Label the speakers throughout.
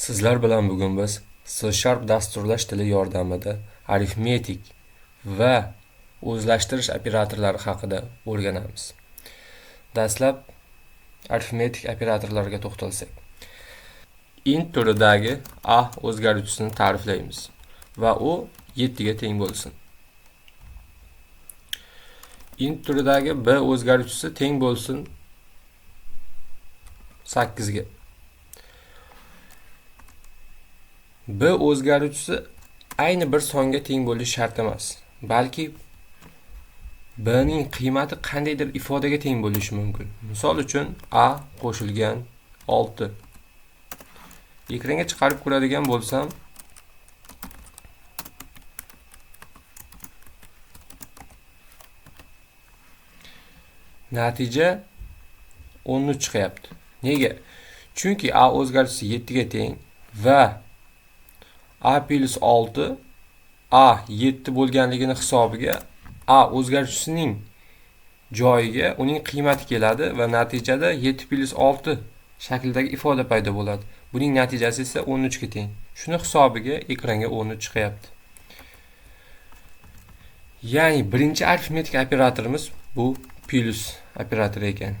Speaker 1: Sizlar bilan bugun biz C# dasturlash tili yordamida arifmetik va o'zlashtirish operatorlari haqida o'rganamiz. Dastlab arifmetik operatorlarga to'xtalsak. Int turidagi a o'zgaruvchisini ta'riflaymiz va u 7 ga teng bo'lsin. Int turidagi b o'zgaruvchisi teng bo'lsin 8 ga. B o'zgaruvchisi ayni bir songa teng bo'lishi shart emas, balki b ning qiymati qandaydir ifodaga teng bo'lishi mumkin. Misol uchun a qo'shilgan 6. Ekranga chiqarib ko'radigan bo'lsam, natija 13 chiqyapti. Nega? Chunki a o'zgaruvchisi 7 ga teng va a + 6 a 7 bo'lganligini hisobiga a o'zgaruvchisining joyiga uning qiymati keladi va natijada 7 + 6 shaklidagi ifoda paydo bo'ladi. Buning natijasi esa 13 ga teng. Shuni hisobiga ekranga 13 chiqyapti. Ya'ni birinchi arifmetik operatorimiz bu plus operatori ekan.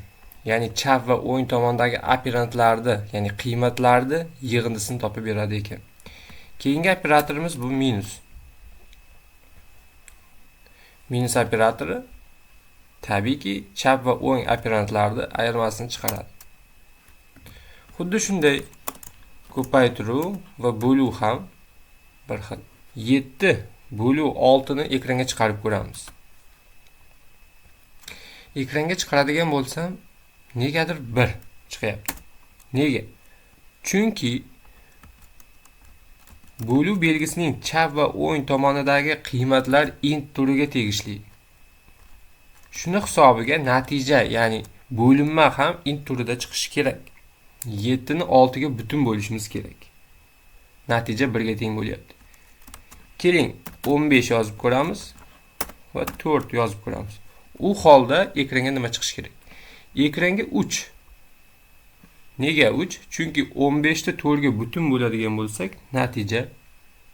Speaker 1: Ya'ni chap va o'ng tomondagi operandlarni, ya'ni qiymatlarni yig'indisini topib beradi ekan. Keyingi operatorimiz bu minus. Minus operatori tabiiyki chap va o'ng operandlarni ayirmasini chiqaradi. Xuddi shunday ko'paytiruv va bo'luv ham bir xil. 7 bo'luv 6 ni ekranga chiqarib ko'ramiz. Ekranga chiqaradigan bo'lsam, negadir 1 chiqyapti. Nega? Chunki bo'luv belgisining chap va o'ng tomonidagi qiymatlar int turiga tegishli. Shuni hisobiga natija, ya'ni bo'linma ham int turida chiqishi kerak. 7 ni 6 ga butun bo'lishimiz kerak. Natija 1 ga teng bo'lyapti. Keling, 15 yozib ko'ramiz va 4 yozib ko'ramiz. U holda ekranga nima chiqishi kerak? Ekranga 3. Nega 3? Chunki 15 ni 4 ga butun bo'ladigan bo'lsak, natija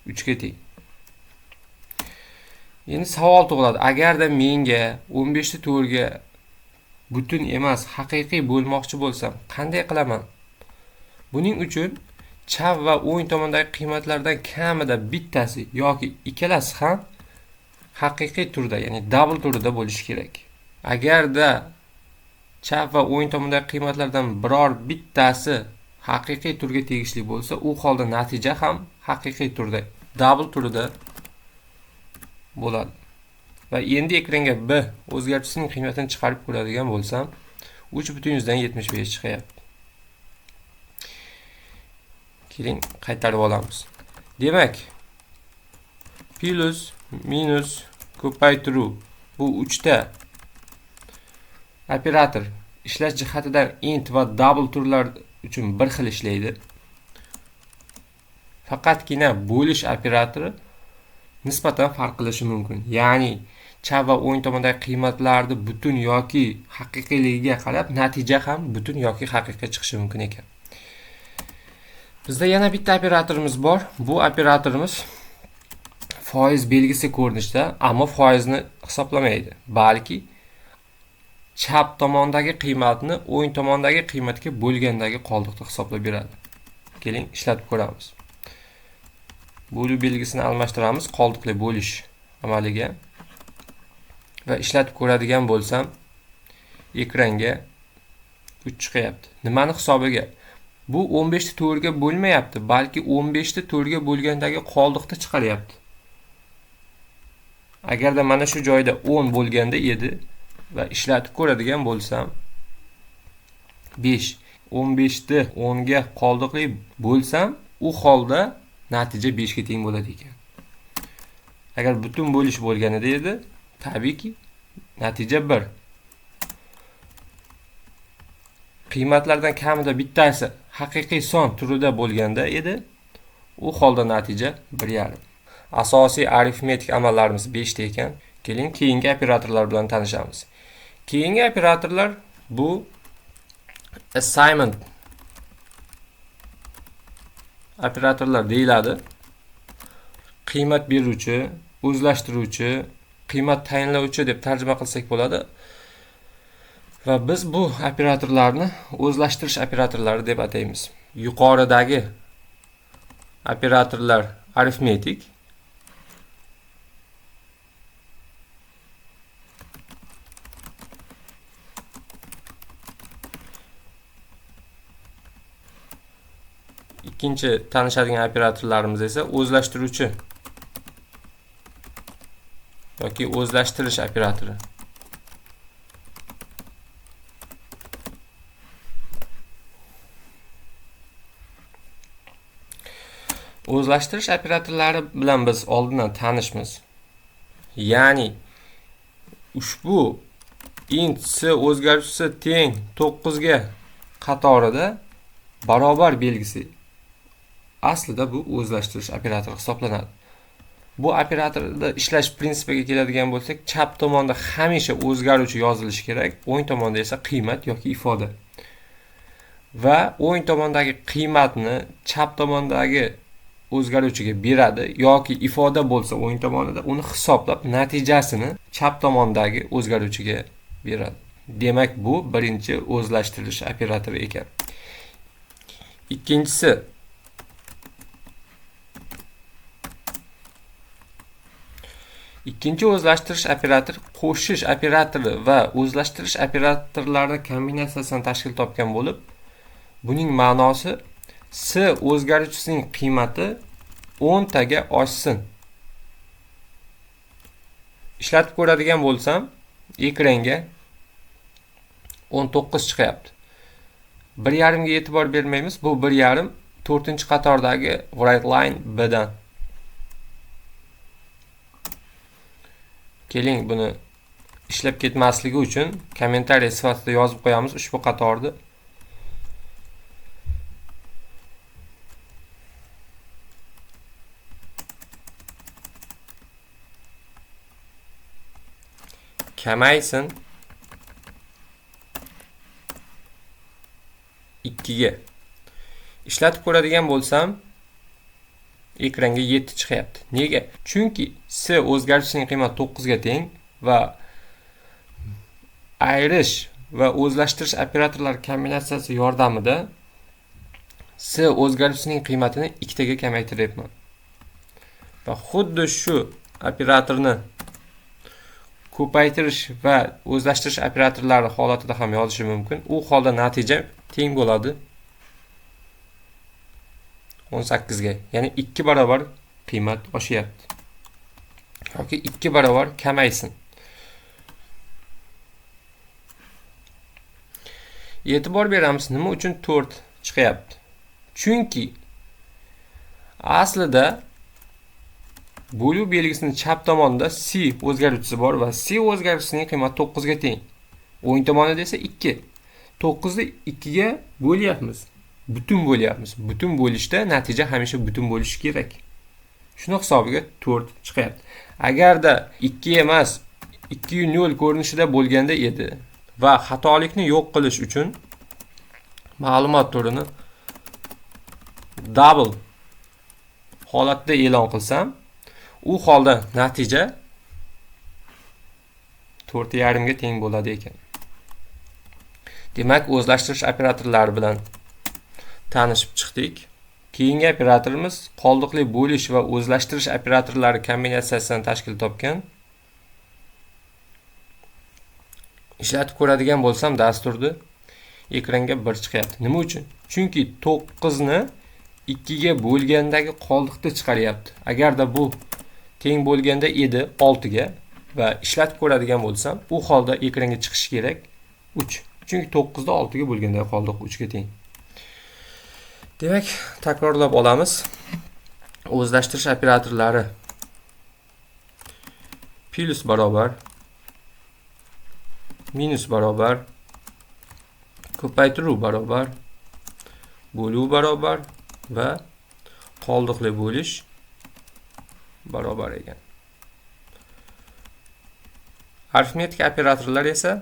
Speaker 1: 3 ga teng. Endi savol tug'iladi. Agarda menga 15 ni 4 ga butun emas, haqiqiy bo'lmoqchi bo'lsam, qanday qilaman? Buning uchun chap va o'ng tomondagi qiymatlardan kamida bittasi yoki ikkalasi ham haqiqiy turda, ya'ni double turida bo'lishi kerak. Agarda chap va o'ng tomondagi qiymatlardan biror bittasi haqiqiy turga tegishli bo'lsa, u holda natija ham haqiqiy turda, double turida bo'ladi. Va endi ekranga b o'zgaruvchisining qiymatini chiqarib ko'radigan bo'lsam, 3,75 chiqyapti. Keling, qaytarib olamiz. Demak, plus, minus, ko'paytiruv bu 3 ta operator ishlash jihatidan int va double turlar uchun bir xil ishlaydi. Faqatgina bo'lish operatori nisbatan farq qilishi mumkin. Ya'ni chap va o'ng tomondagi qiymatlarni butun yoki haqiqiyligiga qarab natija ham butun yoki haqiqiy chiqishi mumkin ekan. Bizda yana bitta operatorimiz bor. Bu operatorimiz foiz belgisi ko'rinishda, ammo foizni hisoblamaydi, balki chap tomondagi qiymatni o'ng tomondagi qiymatga bo'lgandagi qoldiqni hisoblab beradi. Keling, ishlatib ko'ramiz. Bo'luv belgisini almashtiramiz qoldiqli bo'lish amaliga va ishlatib ko'radigan bo'lsam, ekranga 3 chiqyapti. Nimani hisobiga? Bu 15 ni 4 ga bo'lmayapti, balki 15 ni 4 ga bo'lgandagi qoldiqni chiqaryapti. Agarda mana shu joyda 10 bo'lganda edi va ishlatib ko'radigan bo'lsam, 5, 15 ni 10 ga qoldiqli bo'lsam, u holda natija 5 ga teng bo'ladi ekan. Agar butun bo'lish bo'lganida edi, tabiiyki natija 1. Qiymatlardan kamida bittasi haqiqiy son turida bo'lganda edi, u holda natija 1,5. Asosiy arifmetik amallarimiz 5 ta ekan. Keling, keyingi operatorlar bilan tanishamiz. Keyingi operatorlar bu assignment operatorlar deyiladi. Qiymat beruvchi, o'zlashtiruvchi, qiymat tayinlovchi deb tarjima qilsak bo'ladi. Va biz bu operatorlarni o'zlashtirish operatorlari deb ataymiz. Yuqoridagi operatorlar arifmetik, ikkinchi tanishadigan operatorlarimiz esa o'zlashtiruvchi yoki o'zlashtirish operatori. O'zlashtirish operatorlari bilan biz oldindan tanishmiz. Ya'ni ushbu int s o'zgaruvchisi teng 9 ga qatorida barobar belgisi aslida bu o'zlashtirish operatori hisoblanadi. Bu operatorda ishlash prinsipiga keladigan bo'lsak, chap tomonda hamisha o'zgaruvchi yozilishi kerak, o'ng tomonda esa qiymat yoki ifoda. Va o'ng tomondagi qiymatni chap tomondagi o'zgaruvchiga beradi yoki ifoda bo'lsa o'ng tomonida uni hisoblab natijasini chap tomondagi o'zgaruvchiga beradi. Demak, bu birinchi o'zlashtirish operatori ekan. Ikkinchisi ikkinchi o'zlashtirish operatori qo'shish operatori va o'zlashtirish operatorlari kombinatsiyasidan tashkil topgan bo'lib, buning ma'nosi s o'zgaruvchisining qiymati 10 taga oshsin. Ishlatib ko'radigan bo'lsam, ekranga 19 chiqyapti. 1.5 ga e'tibor bermaymiz. Bu 1.5 4-qatordagi write line b dan. Keling, buni ishlab ketmasligi uchun kommentariy sifatida yozib qo'yamiz ushbu qatorni. Kamaysin 2 ga. Ishlatib ko'radigan bo'lsam, ekranga 7 chiqyapti. Nega? Chunki s o'zgaruvchisining qiymati 9 ga teng va ayirish va o'zlashtirish operatorlari kombinatsiyasi yordamida s o'zgaruvchisining qiymatini 2 taga kamaytiryapman. Va xuddi shu operatorni ko'paytirish va o'zlashtirish operatorlari holatida ham yozishim mumkin. U holda natija teng bo'ladi 18 ga. Ya'ni 2 barobar qiymat oshyapti. Yoki 2 barobar kamaysin. E'tibor beramiz, nima uchun 4 chiqyapti? Chunki aslida bo'luv belgisini chap tomonda c o'zgaruvchisi bor va c o'zgaruvchisining qiymati 9 ga teng. O'ng tomonida esa 2. 9 ni 2 ga bo'lyapmiz. Butun bo'lyapmiz. Butun bo'lishda natija hamisha butun bo'lishi kerak. Shuni hisobiga 4 chiqyapti. Agarda 2 emas, 2.0 ko'rinishida bo'lganda edi va xatolikni yo'q qilish uchun ma'lumot turini double holatda e'lon qilsam, u holda natija 4.5 ga teng bo'ladi ekan. Demak, o'zlashtirish operatorlari bilan tanishib chiqdik. Keyingi operatorimiz qoldiqli bo'lish va o'zlashtirish operatorlari kombinatsiyasidan tashkil topgan. Ishlatib ko'radigan bo'lsam, dasturda ekranga 1 chiqyapti. Nima uchun? Chunki 9 ni 2 ga bo'lgandagi qoldiqni chiqaryapti. Agarda bu teng bo'lganda edi 6 ga va ishlatib ko'radigan bo'lsam, u holda ekranga chiqishi kerak 3. Chunki 9 da 6 ga bo'lganda qoldiq 3 ga teng. Demak, takrorlab olamiz. O'zlashtirish operatorlari plus barobar, minus barobar, ko'paytiruv barobar, bo'luv barobar va qoldiqli bo'lish barobar ekan. Arifmetik operatorlar esa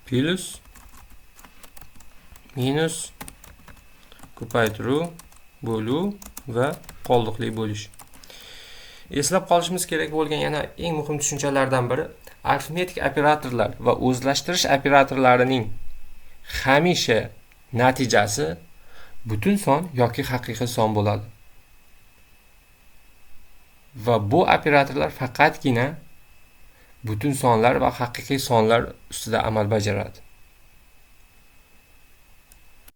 Speaker 1: plus minus ko'paytiruv bo'luv va qoldiqli bo'lish. Eslab qolishimiz kerak bo'lgan yana eng muhim tushunchalardan biri arifmetik operatorlar va o'zlashtirish operatorlarining hamisha natijasi butun son yoki haqiqiy son bo'ladi. Va bu operatorlar faqatgina butun sonlar va haqiqiy sonlar ustida amal bajaradi.